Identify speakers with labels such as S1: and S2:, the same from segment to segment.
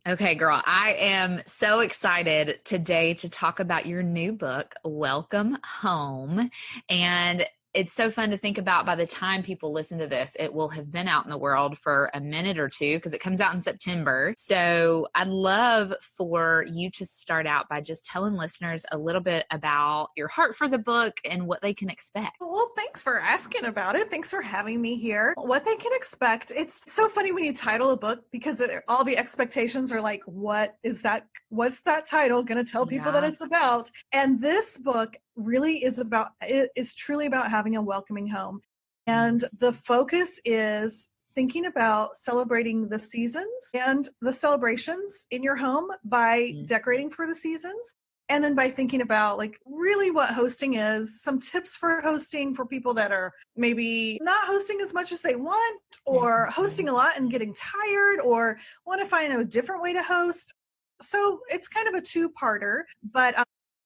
S1: Okay, girl, I am so excited today to talk about your new book, Welcome Home. And it's so fun to think about by the time people listen to this, it will have been out in the world for a minute or two because it comes out in September. So I'd love for you to start out by just telling listeners a little bit about your heart for the book and what they can expect.
S2: Well, thanks for asking about it. Thanks for having me here. What they can expect. It's so funny when you title a book because all the expectations are like, what is that? What's that title going to tell people that it's about? And this book really is truly about having a welcoming home. And the focus is thinking about celebrating the seasons and the celebrations in your home by decorating for the seasons. And then by thinking about like really what hosting is, some tips for hosting for people that are maybe not hosting as much as they want, or hosting a lot and getting tired, or want to find a different way to host. So it's kind of a two-parter, but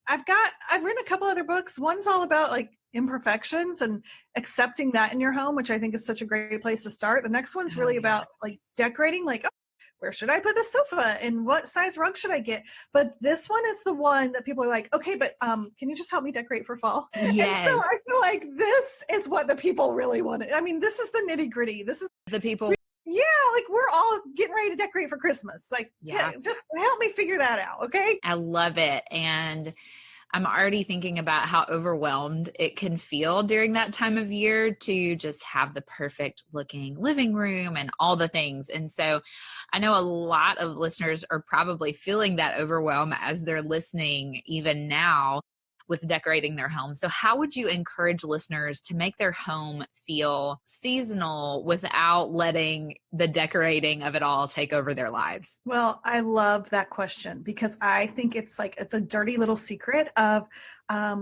S2: I've written a couple other books. One's all about like imperfections and accepting that in your home, which I think is such a great place to start. The next one's really about like decorating, like, where should I put the sofa and what size rug should I get? But this one is the one that people are like, okay, but can you just help me decorate for fall?
S1: Yes.
S2: And so I feel like this is what the people really wanted. I mean, this is the nitty gritty. This is
S1: the people.
S2: Yeah, like we're all getting ready to decorate for Christmas. Like, just help me figure that out, okay?
S1: I love it. And I'm already thinking about how overwhelmed it can feel during that time of year to just have the perfect looking living room and all the things. And so I know a lot of listeners are probably feeling that overwhelm as they're listening even now with decorating their home. So how would you encourage listeners to make their home feel seasonal without letting the decorating of it all take over their lives?
S2: Well, I love that question because I think it's like the dirty little secret of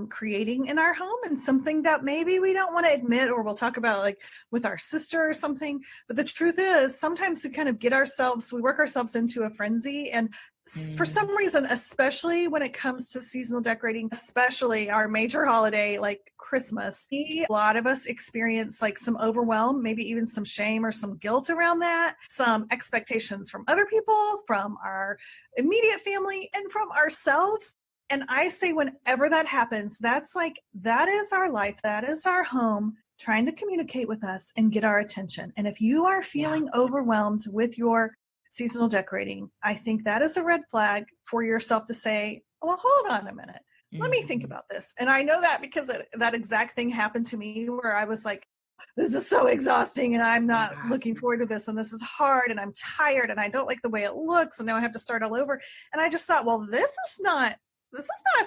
S2: creating in our home, and something that maybe we don't want to admit, or we'll talk about like with our sister or something. But the truth is sometimes we kind of we work ourselves into a frenzy, and for some reason, especially when it comes to seasonal decorating, especially our major holiday like Christmas, a lot of us experience like some overwhelm, maybe even some shame or some guilt around that, some expectations from other people, from our immediate family, and from ourselves. And I say whenever that happens, that is our life, that is our home trying to communicate with us and get our attention. And if you are feeling overwhelmed with your seasonal decorating, I think that is a red flag for yourself to say, well, hold on a minute. Let me think about this. And I know that because that exact thing happened to me where I was like, this is so exhausting and I'm not looking forward to this. And this is hard and I'm tired and I don't like the way it looks. And now I have to start all over. And I just thought, well, this is not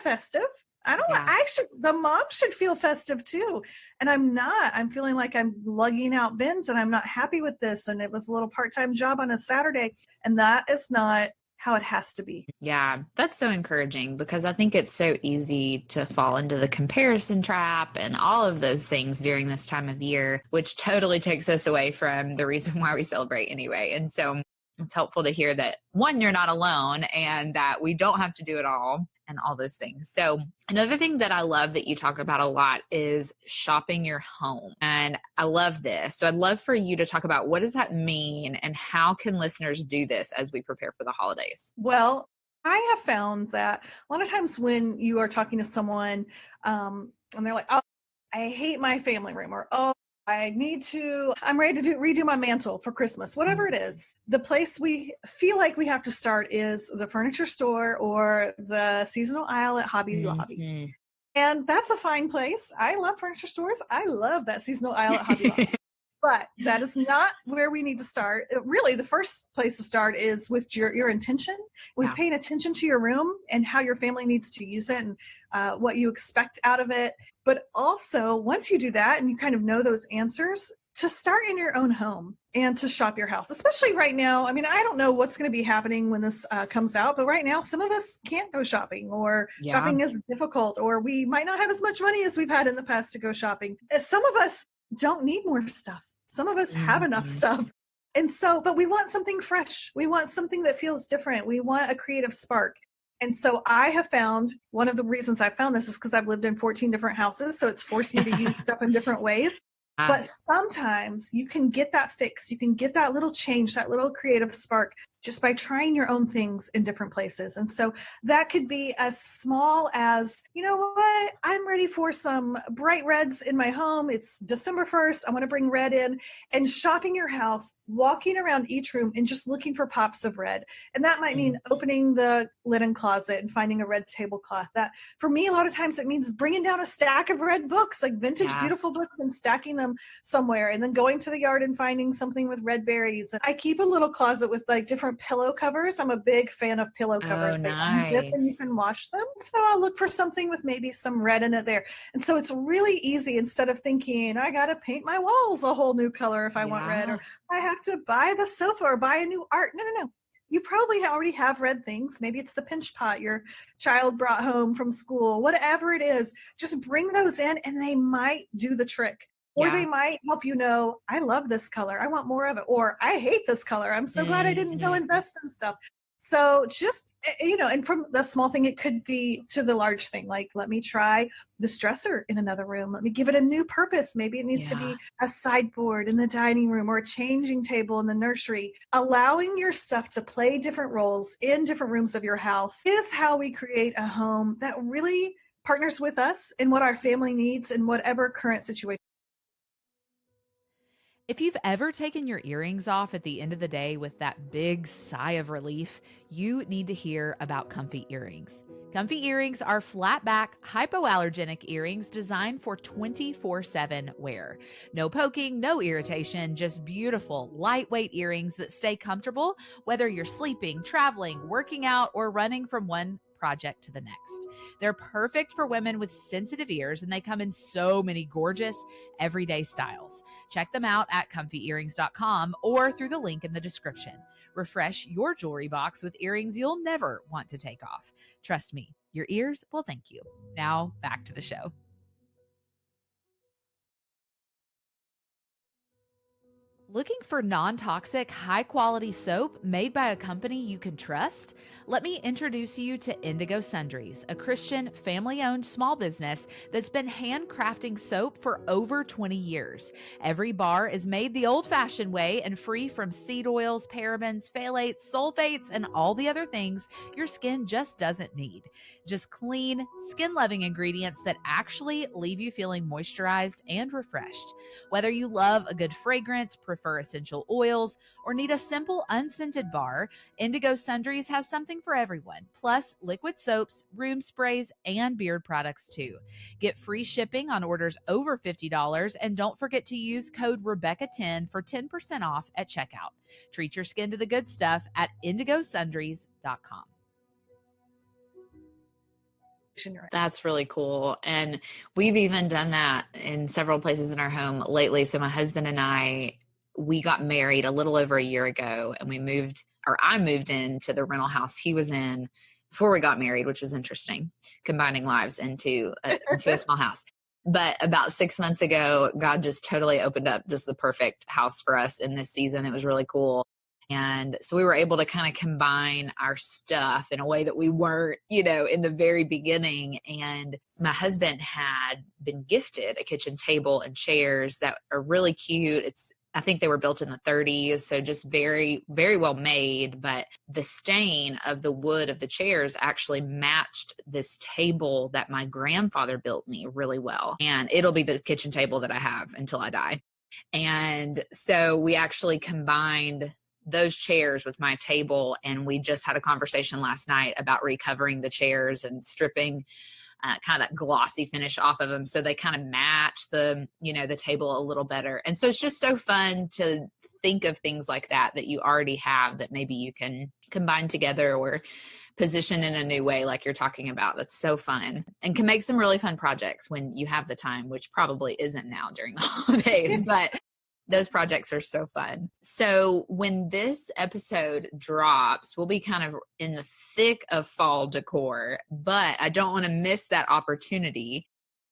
S2: festive. The mom should feel festive too. And I'm not. I'm feeling like I'm lugging out bins and I'm not happy with this. And it was a little part-time job on a Saturday. And that is not how it has to be.
S1: Yeah, that's so encouraging because I think it's so easy to fall into the comparison trap and all of those things during this time of year, which totally takes us away from the reason why we celebrate anyway. And so it's helpful to hear that, one, you're not alone and that we don't have to do it all and all those things. So another thing that I love that you talk about a lot is shopping your home. And I love this. So I'd love for you to talk about what does that mean and how can listeners do this as we prepare for the holidays?
S2: Well, I have found that a lot of times when you are talking to someone and they're like, oh, I hate my family room, or, oh, I'm ready to redo my mantle for Christmas, whatever it is. The place we feel like we have to start is the furniture store or the seasonal aisle at Hobby Lobby. And that's a fine place. I love furniture stores. I love that seasonal aisle at Hobby Lobby. But that is not where we need to start. Really, the first place to start is with your intention, with paying attention to your room and how your family needs to use it and what you expect out of it. But also, once you do that and you kind of know those answers, to start in your own home and to shop your house, especially right now. I mean, I don't know what's going to be happening when this comes out, but right now, some of us can't go shopping, or shopping is difficult, or we might not have as much money as we've had in the past to go shopping. Some of us don't need more stuff. Some of us have enough stuff. And so, but we want something fresh. We want something that feels different. We want a creative spark. And so I have found, one of the reasons I found this is because I've lived in 14 different houses. So it's forced me to use stuff in different ways. But sometimes you can get that fix. You can get that little change, that little creative spark just by trying your own things in different places. And so that could be as small as, you know what, I'm ready for some bright reds in my home. It's December 1st. I want to bring red in, and shopping your house, walking around each room and just looking for pops of red. And that might mean opening the linen closet and finding a red tablecloth. That for me, a lot of times it means bringing down a stack of red books, like vintage, beautiful books, and stacking them somewhere, and then going to the yard and finding something with red berries. And I keep a little closet with like different pillow covers. I'm a big fan of pillow covers. They unzip and you can wash them. So I'll look for something with maybe some red in it there. And so it's really easy, instead of thinking I got to paint my walls a whole new color if I want red, or I have to buy the sofa or buy a new art. No. You probably already have red things. Maybe it's the pinch pot your child brought home from school, whatever it is. Just bring those in and they might do the trick. Or they might help you know, I love this color, I want more of it. Or I hate this color, I'm so glad I didn't go invest in stuff. So just, and from the small thing, it could be to the large thing. Like, let me try this dresser in another room. Let me give it a new purpose. Maybe it needs to be a sideboard in the dining room or a changing table in the nursery. Allowing your stuff to play different roles in different rooms of your house is how we create a home that really partners with us in what our family needs in whatever current situation.
S3: If you've ever taken your earrings off at the end of the day with that big sigh of relief, you need to hear about Comfy earrings. Comfy earrings are flat back, hypoallergenic earrings designed for 24/7 wear. No poking, no irritation, just beautiful, lightweight earrings that stay comfortable whether you're sleeping, traveling, working out, or running from one project to the next. They're perfect for women with sensitive ears, and they come in so many gorgeous everyday styles. Check them out at comfyearrings.com or through the link in the description. Refresh your jewelry box with earrings you'll never want to take off. Trust me, your ears will thank you. Now back to the show. Looking for non-toxic, high-quality soap made by a company you can trust? Let me introduce you to Indigo Sundries, a Christian, family-owned small business that's been handcrafting soap for over 20 years. Every bar is made the old-fashioned way and free from seed oils, parabens, phthalates, sulfates, and all the other things your skin just doesn't need. Just clean, skin-loving ingredients that actually leave you feeling moisturized and refreshed. Whether you love a good fragrance, prefer essential oils, or need a simple unscented bar, Indigo Sundries has something for everyone, plus liquid soaps, room sprays, and beard products too. Get free shipping on orders over $50, and don't forget to use code Rebecca10 for 10% off at checkout. Treat your skin to the good stuff at indigosundries.com.
S1: That's really cool. And we've even done that in several places in our home lately. So my husband and we got married a little over a year ago, and I moved into the rental house he was in before we got married, which was interesting, combining lives into a small house. But about 6 months ago, God just totally opened up just the perfect house for us in this season. It was really cool. And so we were able to kind of combine our stuff in a way that we weren't, in the very beginning. And my husband had been gifted a kitchen table and chairs that are really cute. I think they were built in the 30s, so just very, very well made. But the stain of the wood of the chairs actually matched this table that my grandfather built me really well. And it'll be the kitchen table that I have until I die. And so we actually combined those chairs with my table, and we just had a conversation last night about recovering the chairs and stripping kind of that glossy finish off of them so they kind of match the table a little better. And so it's just so fun to think of things like that you already have that maybe you can combine together or position in a new way, like you're talking about. That's so fun and can make some really fun projects when you have the time, which probably isn't now during the holidays, but those projects are so fun. So when this episode drops, we'll be kind of in the thick of fall decor, but I don't want to miss that opportunity.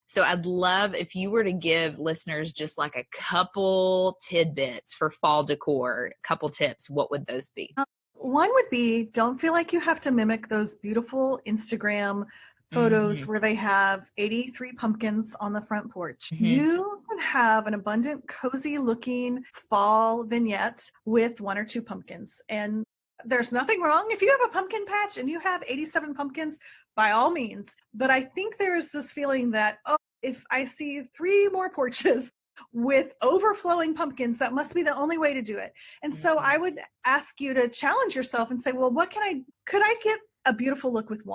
S1: So I'd love if you were to give listeners just like a couple tidbits for fall decor, a couple tips. What would those be?
S2: One would be, don't feel like you have to mimic those beautiful Instagram photos where they have 83 pumpkins on the front porch. You can have an abundant, cozy looking fall vignette with 1 or 2 pumpkins. And there's nothing wrong. If you have a pumpkin patch and you have 87 pumpkins, by all means. But I think there's this feeling that, oh, if I see 3 more porches with overflowing pumpkins, that must be the only way to do it. And so I would ask you to challenge yourself and say, well, could I get a beautiful look with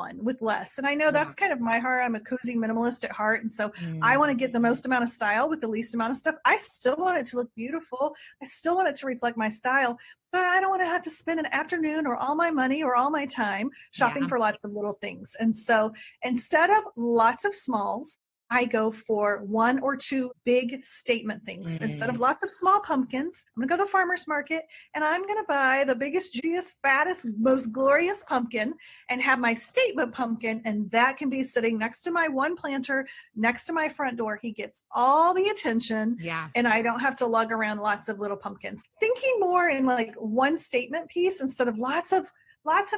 S2: less? And I know that's kind of my heart. I'm a cozy minimalist at heart. And so I want to get the most amount of style with the least amount of stuff. I still want it to look beautiful. I still want it to reflect my style, but I don't want to have to spend an afternoon or all my money or all my time shopping for lots of little things. And so instead of lots of smalls, I go for 1 or 2 big statement things. Instead of lots of small pumpkins, I'm going to go to the farmer's market and I'm going to buy the biggest, juiciest, fattest, most glorious pumpkin and have my statement pumpkin. And that can be sitting next to my one planter, next to my front door. He gets all the attention and I don't have to lug around lots of little pumpkins. Thinking more in like one statement piece instead of lots of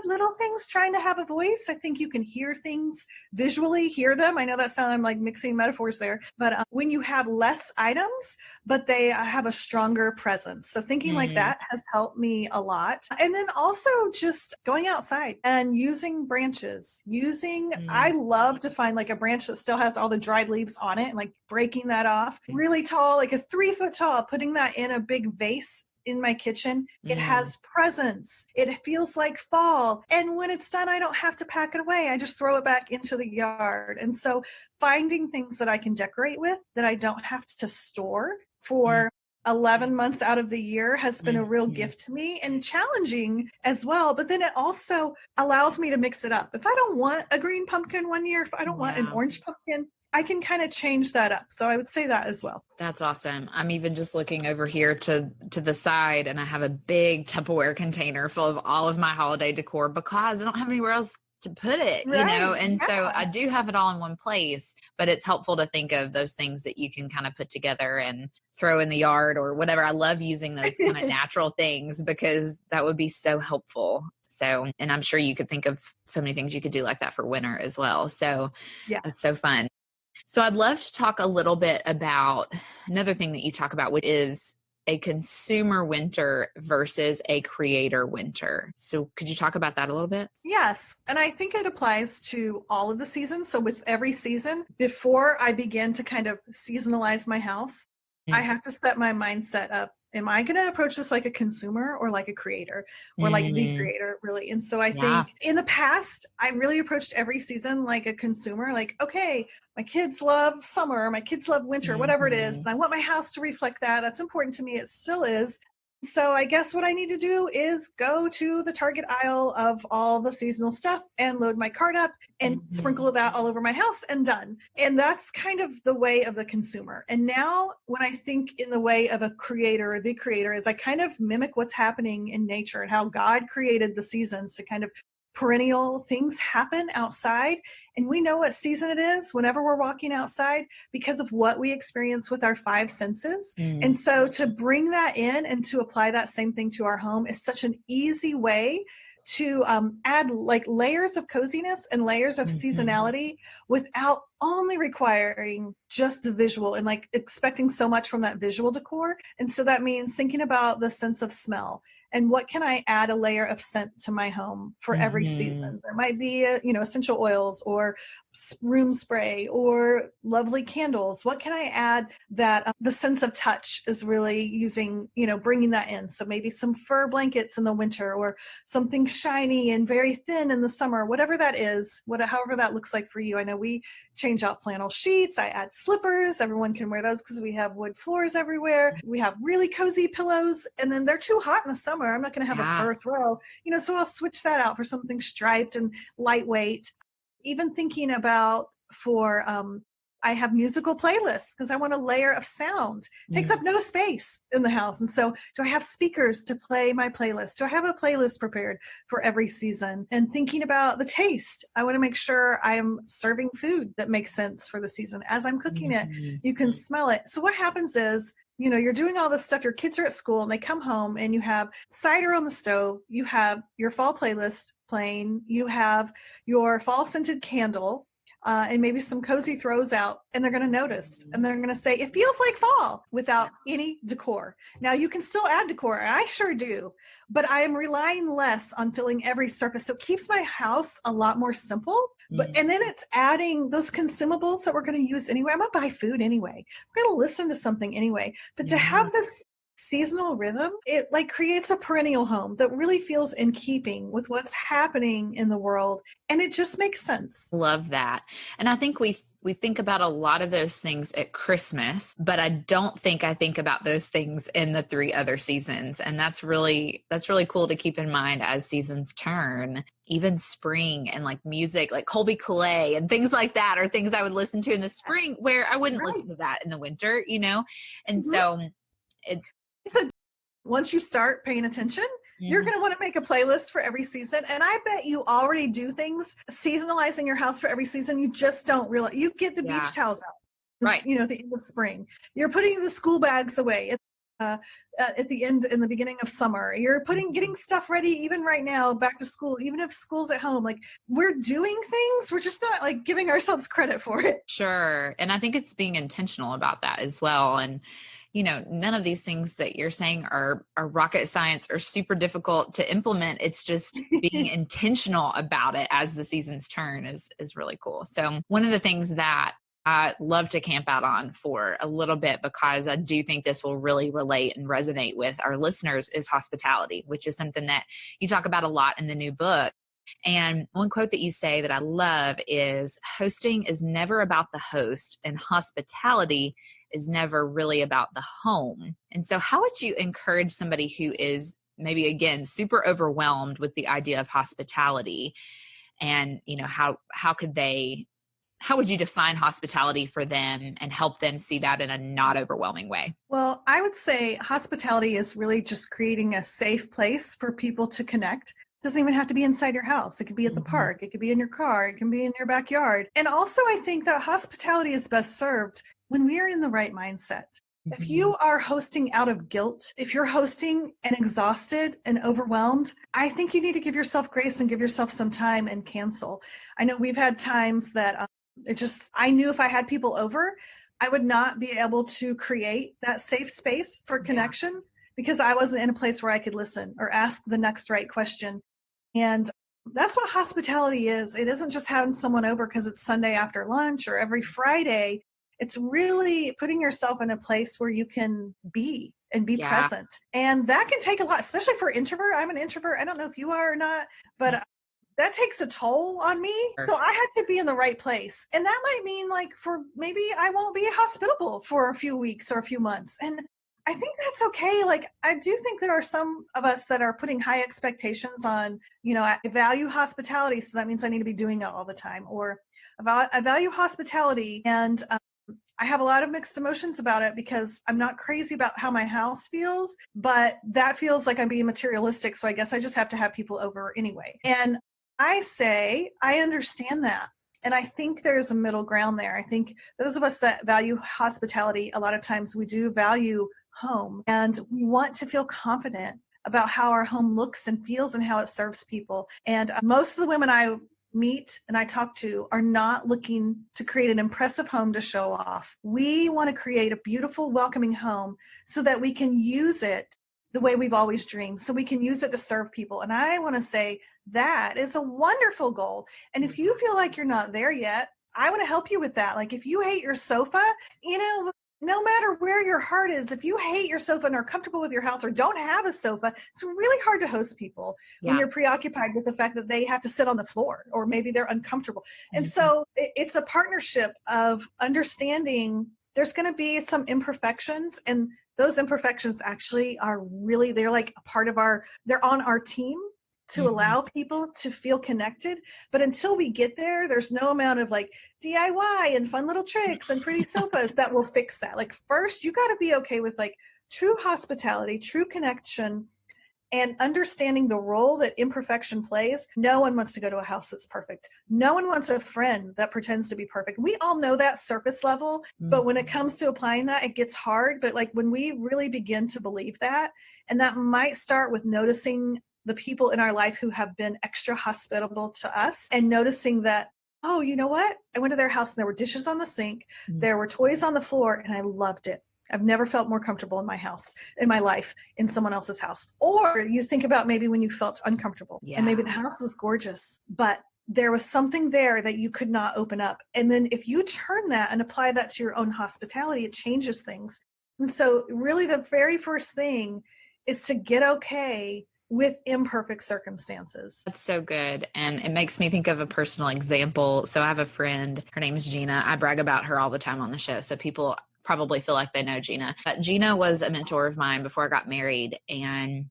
S2: little things trying to have a voice. I think you can hear things visually, hear them. I know that sounds I'm like mixing metaphors there, but when you have less items, but they have a stronger presence. So thinking like that has helped me a lot. And then also just going outside and using branches, I love to find like a branch that still has all the dried leaves on it and like breaking that off really tall, like a 3 foot tall, putting that in a big vase in my kitchen. It has presence. It feels like fall. And when it's done, I don't have to pack it away. I just throw it back into the yard. And so finding things that I can decorate with that I don't have to store for 11 months out of the year has been a real gift to me and challenging as well. But then it also allows me to mix it up. If I don't want a green pumpkin one year, if I don't want an orange pumpkin, I can kind of change that up. So I would say that as well.
S1: That's awesome. I'm even just looking over here to the side and I have a big Tupperware container full of all of my holiday decor because I don't have anywhere else to put it, you know? And so I do have it all in one place, but it's helpful to think of those things that you can kind of put together and throw in the yard or whatever. I love using those kind of natural things because that would be so helpful. So, and I'm sure you could think of so many things you could do like that for winter as well. So that's so fun. So I'd love to talk a little bit about another thing that you talk about, which is a consumer winter versus a creator winter. So could you talk about that a little bit?
S2: Yes. And I think it applies to all of the seasons. So with every season, before I begin to kind of seasonalize my house, I have to set my mindset up. Am I going to approach this like a consumer or like a creator or like the creator really? And so I think in the past, I really approached every season like a consumer, like, okay, my kids love summer, my kids love winter, whatever it is. And I want my house to reflect that. That's important to me. It still is. So I guess what I need to do is go to the Target aisle of all the seasonal stuff and load my cart up and sprinkle that all over my house and done. And that's kind of the way of the consumer. And now when I think in the way of a creator or the creator is I kind of mimic what's happening in nature and how God created the seasons to kind of perennial things happen outside. And we know what season it is whenever we're walking outside because of what we experience with our 5 senses. And so to bring that in and to apply that same thing to our home is such an easy way to add like layers of coziness and layers of seasonality without only requiring just the visual and like expecting so much from that visual decor. And so that means thinking about the sense of smell and what can I add a layer of scent to my home for every season. There might be, essential oils or room spray or lovely candles. What can I add that the sense of touch is really using, bringing that in. So maybe some fur blankets in the winter or something shiny and very thin in the summer, whatever that is, however that looks like for you. I know we change out flannel sheets. I add slippers. Everyone can wear those because we have wood floors everywhere. We have really cozy pillows and then they're too hot in the summer. I'm not going to have a fur throw, so I'll switch that out for something striped and lightweight. Even thinking about I have musical playlists because I want a layer of sound. It takes up no space in the house. And so do I have speakers to play my playlist? Do I have a playlist prepared for every season? And thinking about the taste, I want to make sure I am serving food that makes sense for the season. As I'm cooking it, you can smell it. So what happens is, you're doing all this stuff. Your kids are at school and they come home and you have cider on the stove. You have your fall playlist playing. You have your fall scented candle. and maybe some cozy throws out, and they're going to notice, and they're going to say, it feels like fall without any decor. Now you can still add decor. I sure do, but I am relying less on filling every surface. So it keeps my house a lot more simple. And then it's adding those consumables that we're going to use anyway. I'm going to buy food anyway. We're going to listen to something anyway. But to have this seasonal rhythm, it like creates a perennial home that really feels in keeping with what's happening in the world. And it just makes sense.
S1: Love that. And I think we think about a lot of those things at Christmas, but I don't think I think about those things in the 3 other seasons. And that's really cool to keep in mind as seasons turn. Even spring and like music, like Colby Calais and things like that are things I would listen to in the spring where I wouldn't listen to that in the winter, you know? And so
S2: once you start paying attention, you're going to want to make a playlist for every season. And I bet you already do things, seasonalizing your house for every season. You just don't realize. You get the beach towels out, right? You know, at the end of spring. You're putting the school bags away at the end, in the beginning of summer. You're getting stuff ready even right now, back to school, even if school's at home. Like, we're doing things. We're just not like giving ourselves credit for it.
S1: Sure. And I think it's being intentional about that as well. And you know, none of these things that you're saying are rocket science or super difficult to implement. It's just being intentional about it as the seasons turn is really cool. So one of the things that I love to camp out on for a little bit, because I do think this will really relate and resonate with our listeners, is hospitality, which is something that you talk about a lot in the new book. And one quote that you say that I love is, hosting is never about the host, and hospitality is never really about the home. And so how would you encourage somebody who is maybe, again, super overwhelmed with the idea of hospitality? And, you know, how would you define hospitality for them and help them see that in a not overwhelming way?
S2: Well, I would say hospitality is really just creating a safe place for people to connect. It doesn't even have to be inside your house. It could be at the park. It could be in your car. It can be in your backyard. And also, I think that hospitality is best served when we are in the right mindset. If you are hosting out of guilt, if you're hosting and exhausted and overwhelmed, I think you need to give yourself grace and give yourself some time and cancel. I know we've had times that I knew if I had people over, I would not be able to create that safe space for connection because I wasn't in a place where I could listen or ask the next right question. And that's what hospitality is. It isn't just having someone over because it's Sunday after lunch or every Friday. It's really putting yourself in a place where you can be and be present. And that can take a lot, especially for introvert. I'm an introvert. I don't know if you are or not, but that takes a toll on me. So I had to be in the right place. And that might mean like maybe I won't be hospitable for a few weeks or a few months. And I think that's okay. Like, I do think there are some of us that are putting high expectations on, you know, I value hospitality. So that means I need to be doing it all the time. Or I value hospitality, and I have a lot of mixed emotions about it because I'm not crazy about how my house feels, but that feels like I'm being materialistic. So I guess I just have to have people over anyway. And I say, I understand that. And I think there's a middle ground there. I think those of us that value hospitality, a lot of times we do value home, and we want to feel confident about how our home looks and feels and how it serves people. And most of the women I meet and I talk to are not looking to create an impressive home to show off. We want to create a beautiful, welcoming home so that we can use it the way we've always dreamed, so we can use it to serve people. And I want to say that is a wonderful goal. And if you feel like you're not there yet, I want to help you with that. Like, if you hate your sofa, you know, no matter where your heart is, if you hate your sofa and are comfortable with your house or don't have a sofa, it's really hard to host people when you're preoccupied with the fact that they have to sit on the floor or maybe they're uncomfortable. And so it's a partnership of understanding there's going to be some imperfections, and those imperfections actually are really, they're like a part of they're on our team to allow people to feel connected. But until we get there, there's no amount of like DIY and fun little tricks and pretty sofas that will fix that. Like, first, you got to be okay with like true hospitality, true connection, and understanding the role that imperfection plays. No one wants to go to a house that's perfect. No one wants a friend that pretends to be perfect. We all know that surface level, but when it comes to applying that, it gets hard. But like, when we really begin to believe that, and that might start with noticing the people in our life who have been extra hospitable to us, and noticing that oh, you know what? I went to their house and there were dishes on the sink. There were toys on the floor and I loved it. I've never felt more comfortable in my house, in my life, in someone else's house. Or you think about maybe when you felt uncomfortable and maybe the house was gorgeous, but there was something there that you could not open up. And then if you turn that and apply that to your own hospitality, it changes things. And so really the very first thing is to get okay with imperfect circumstances.
S1: That's so good. And it makes me think of a personal example. So I have a friend, her name is Gina. I brag about her all the time on the show. So people probably feel like they know Gina. But Gina was a mentor of mine before I got married, and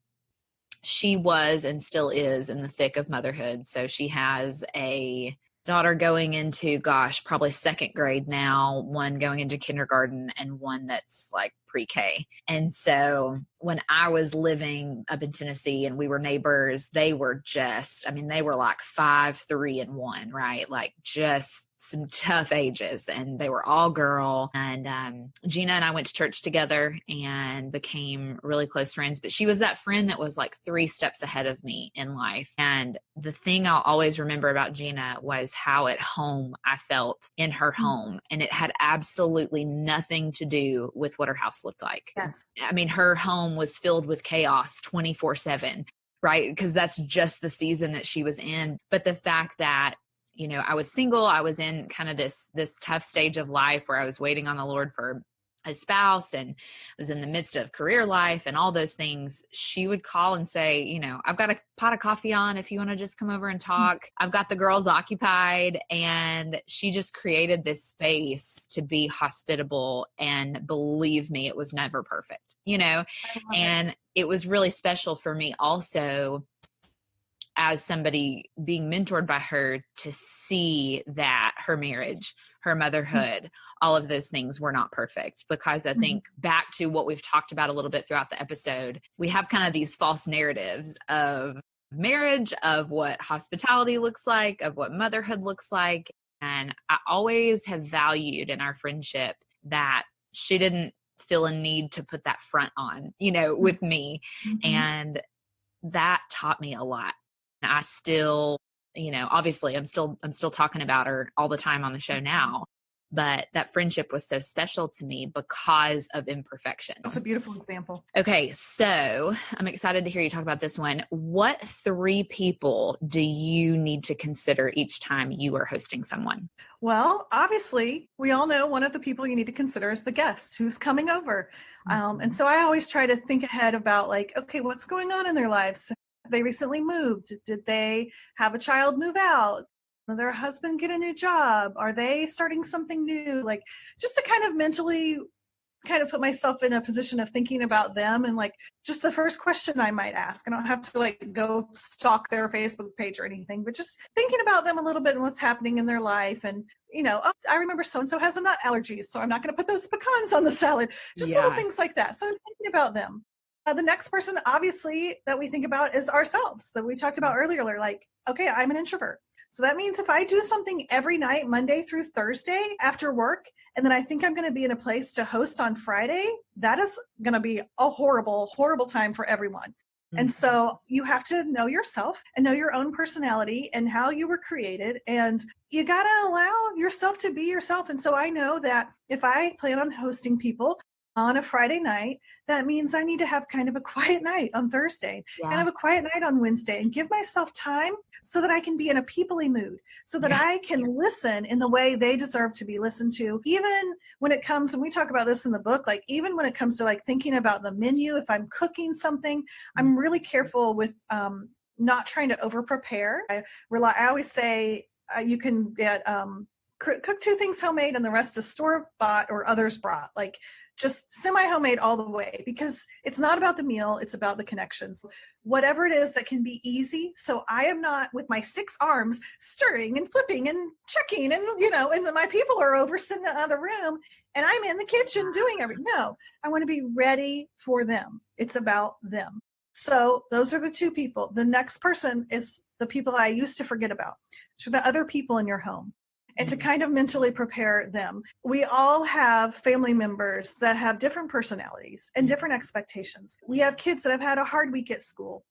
S1: she was and still is in the thick of motherhood. So she has a daughter going into, probably second grade now, one going into kindergarten, and one that's like pre-K. And so when I was living up in Tennessee and we were neighbors, they were they were like 5, 3, and 1, right? Like just some tough ages, and they were all girl. And Gina and I went to church together and became really close friends. But she was that friend that was like 3 steps ahead of me in life. And the thing I'll always remember about Gina was how at home I felt in her home. And it had absolutely nothing to do with what her house looked like.
S2: Yes.
S1: I mean, her home was filled with chaos 24/7, right? Because that's just the season that she was in. But the fact that, you know, I was single, I was in kind of this tough stage of life where I was waiting on the Lord for a spouse and was in the midst of career life and all those things. She would call and say, you know, I've got a pot of coffee on if you want to just come over and talk. I've got the girls occupied. And she just created this space to be hospitable. And believe me, it was never perfect, you know, and it was really special for me also, as somebody being mentored by her, to see that her marriage, her motherhood, all of those things were not perfect. Because I think back to what we've talked about a little bit throughout the episode, we have kind of these false narratives of marriage, of what hospitality looks like, of what motherhood looks like. And I always have valued in our friendship that she didn't feel a need to put that front on, you know, with me. And that taught me a lot. I still, you know, obviously I'm still talking about her all the time on the show now, but that friendship was so special to me because of imperfection.
S2: That's a beautiful example.
S1: Okay. So I'm excited to hear you talk about this one. What 3 people do you need to consider each time you are hosting someone?
S2: Well, obviously, we all know one of the people you need to consider is the guest who's coming over. And so I always try to think ahead about like, okay, what's going on in their lives? They recently moved. Did they have a child move out? Did their husband get a new job? Are they starting something new? Like just to kind of mentally kind of put myself in a position of thinking about them, and like just the first question I might ask. I don't have to like go stalk their Facebook page or anything, but just thinking about them a little bit and what's happening in their life. And, you know, oh, I remember so-and-so has a nut allergy, so I'm not going to put those pecans on the salad. Just little things like that. So I'm thinking about them. The next person, obviously, that we think about is ourselves, that we talked about earlier. Like, okay, I'm an introvert. So that means if I do something every night, Monday through Thursday after work, and then I think I'm going to be in a place to host on Friday, that is going to be a horrible, horrible time for everyone. And so you have to know yourself and know your own personality and how you were created. And you got to allow yourself to be yourself. And so I know that if I plan on hosting people on a Friday night, that means I need to have kind of a quiet night on Thursday, kind of a quiet night on Wednesday, and give myself time so that I can be in a people-y mood, so that I can listen in the way they deserve to be listened to. Even when it comes, and we talk about this in the book, like even when it comes to like thinking about the menu, if I'm cooking something, I'm really careful with not trying to over-prepare. I always say you can get cook 2 things homemade and the rest is store-bought or others brought. Like just semi-homemade all the way, because it's not about the meal, it's about the connections. Whatever it is that can be easy. So I am not with my 6 arms stirring and flipping and checking and, you know, and my people are over sitting in the other room and I'm in the kitchen doing everything. No, I want to be ready for them. It's about them. So those are the 2 people. The next person is the people I used to forget about. So the other people in your home. And to kind of mentally prepare them. We all have family members that have different personalities and different expectations. We have kids that have had a hard week at school.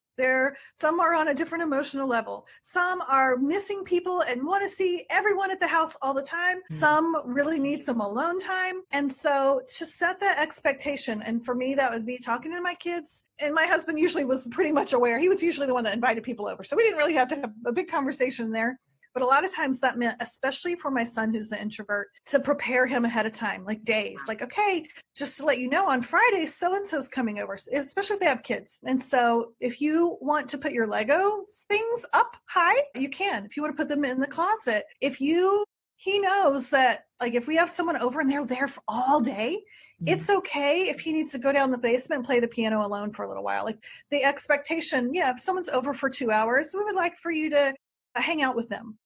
S2: Some are on a different emotional level. Some are missing people and want to see everyone at the house all the time. Some really need some alone time. And so to set that expectation, and for me, that would be talking to my kids. And my husband usually was pretty much aware. He was usually the one that invited people over. So we didn't really have to have a big conversation there. But a lot of times that meant, especially for my son who's the introvert, to prepare him ahead of time, like days, like, okay, just to let you know, on Friday, so-and-so's coming over, especially if they have kids. And so if you want to put your Lego things up high, you can. If you want to put them in the closet, he knows that, like, if we have someone over and they're there for all day, it's okay if he needs to go down the basement and play the piano alone for a little while. Like, the expectation, if someone's over for 2 hours, we would like for you to hang out with them.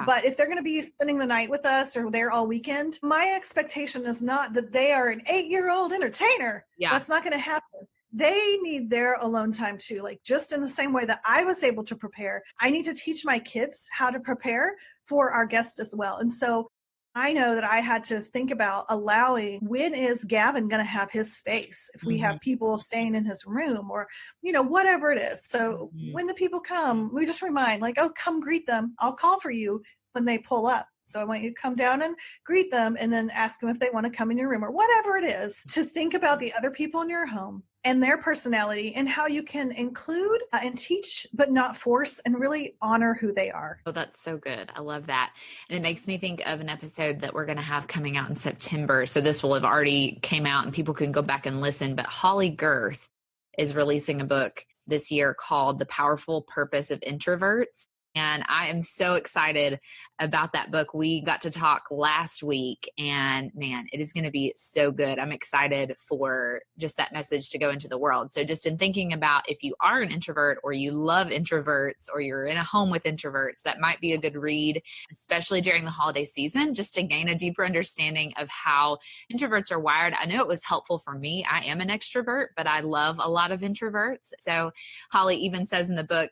S2: But if they're going to be spending the night with us or there all weekend, my expectation is not that they are an 8-year-old entertainer. That's not going to happen. They need their alone time too. Like, just in the same way that I was able to prepare, I need to teach my kids how to prepare for our guests as well. And so I know that I had to think about allowing, when is Gavin going to have his space? If we have people staying in his room or, whatever it is. So when the people come, we just remind, like, oh, come greet them. I'll call for you when they pull up. So I want you to come down and greet them and then ask them if they want to come in your room or whatever it is, to think about the other people in your home and their personality and how you can include and teach, but not force, and really honor who they are.
S1: Oh, that's so good. I love that. And it makes me think of an episode that we're going to have coming out in September. So this will have already came out and people can go back and listen. But Holly Girth is releasing a book this year called The Powerful Purpose of Introverts. And I am so excited about that book. We got to talk last week and man, it is going to be so good. I'm excited for just that message to go into the world. So just in thinking about, if you are an introvert or you love introverts or you're in a home with introverts, that might be a good read, especially during the holiday season, just to gain a deeper understanding of how introverts are wired. I know it was helpful for me. I am an extrovert, but I love a lot of introverts. So Holly even says in the book,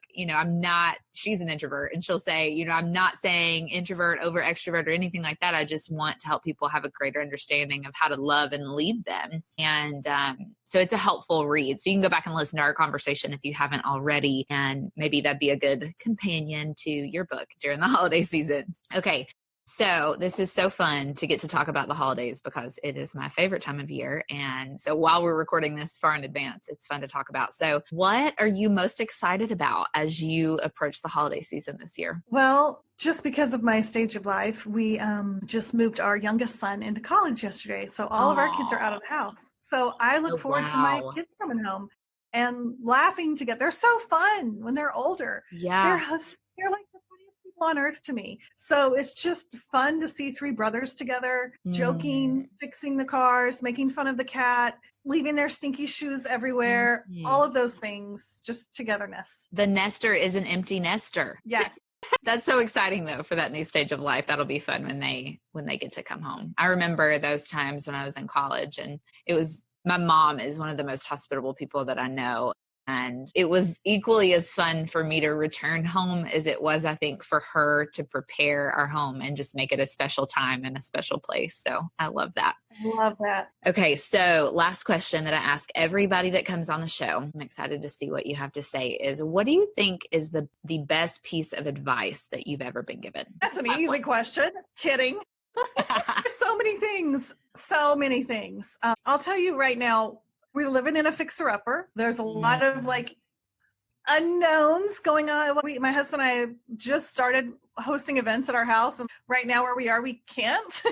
S1: she's an introvert. And she'll say, I'm not saying introvert over extrovert or anything like that. I just want to help people have a greater understanding of how to love and lead them. And so it's a helpful read. So you can go back and listen to our conversation if you haven't already. And maybe that'd be a good companion to your book during the holiday season. Okay. So this is so fun to get to talk about the holidays because it is my favorite time of year. And so while we're recording this far in advance, it's fun to talk about. So what are you most excited about as you approach the holiday season this year?
S2: Well, just because of my stage of life, we just moved our youngest son into college yesterday. So all of our kids are out of the house. So I look forward to my kids coming home and laughing together. They're so fun when they're older.
S1: Yeah.
S2: They're like the funniest people on earth to me. So it's just fun to see three brothers together, joking, fixing the cars, making fun of the cat, leaving their stinky shoes everywhere, all of those things, just togetherness.
S1: The nester is an empty nester.
S2: Yes.
S1: That's so exciting though for that new stage of life. That'll be fun when they get to come home. I remember those times when I was in college, and my mom is one of the most hospitable people that I know. And it was equally as fun for me to return home as it was, I think, for her to prepare our home and just make it a special time and a special place. So I love that.
S2: I love that.
S1: Okay. So last question that I ask everybody that comes on the show, I'm excited to see what you have to say, is what do you think is the best piece of advice that you've ever been given?
S2: That's an easy question. Kidding. There's so many things. I'll tell you right now, we're living in a fixer-upper. There's a lot of unknowns going on. My husband and I just started hosting events at our house, and right now where we are, we can't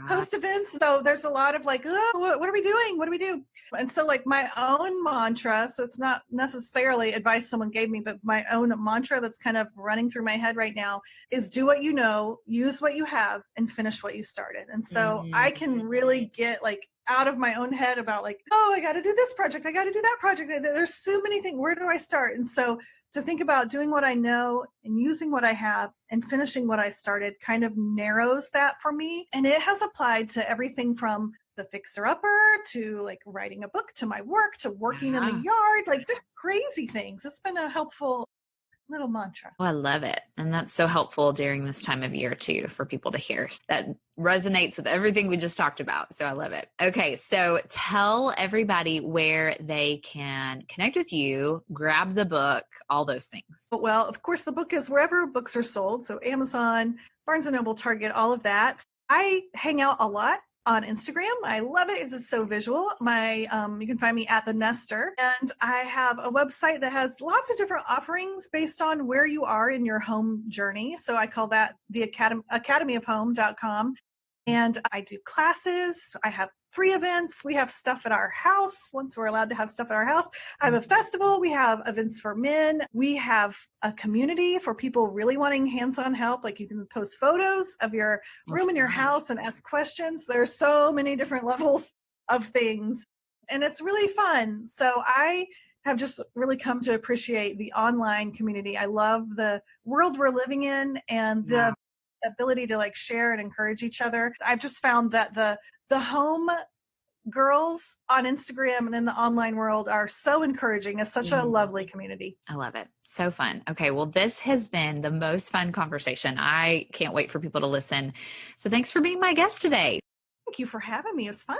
S2: host events. So there's a lot of what are we doing? What do we do? And so my own mantra, so it's not necessarily advice someone gave me, but my own mantra that's kind of running through my head right now is do what you know, use what you have, and finish what you started. And so I can really get out of my own head about I got to do this project. I got to do that project. There's so many things. Where do I start? And so to think about doing what I know and using what I have and finishing what I started kind of narrows that for me. And it has applied to everything from the fixer-upper to writing a book, to my work, to working in the yard, just crazy things. It's been a helpful little mantra.
S1: Oh, I love it. And that's so helpful during this time of year too, for people to hear. That resonates with everything we just talked about. So I love it. Okay. So tell everybody where they can connect with you, grab the book, all those things.
S2: Well, of course, the book is wherever books are sold. So Amazon, Barnes & Noble, Target, all of that. I hang out a lot on Instagram. I love it. It's so visual. You can find me at The Nester, and I have a website that has lots of different offerings based on where you are in your home journey. So I call that the academyofhome.com. And I do classes. I have free events. We have stuff at our house once we're allowed to have stuff at our house. I have a festival. We have events for men. We have a community for people really wanting hands-on help. Like you can post photos of your room in your house and ask questions. There's so many different levels of things, and it's really fun. So I have just really come to appreciate the online community. I love the world we're living in and the ability to like share and encourage each other. I've just found that the home girls on Instagram and in the online world are so encouraging. It's such a lovely community.
S1: I love it. So fun. Okay. Well, this has been the most fun conversation. I can't wait for people to listen. So thanks for being my guest today.
S2: Thank you for having me. It was fun.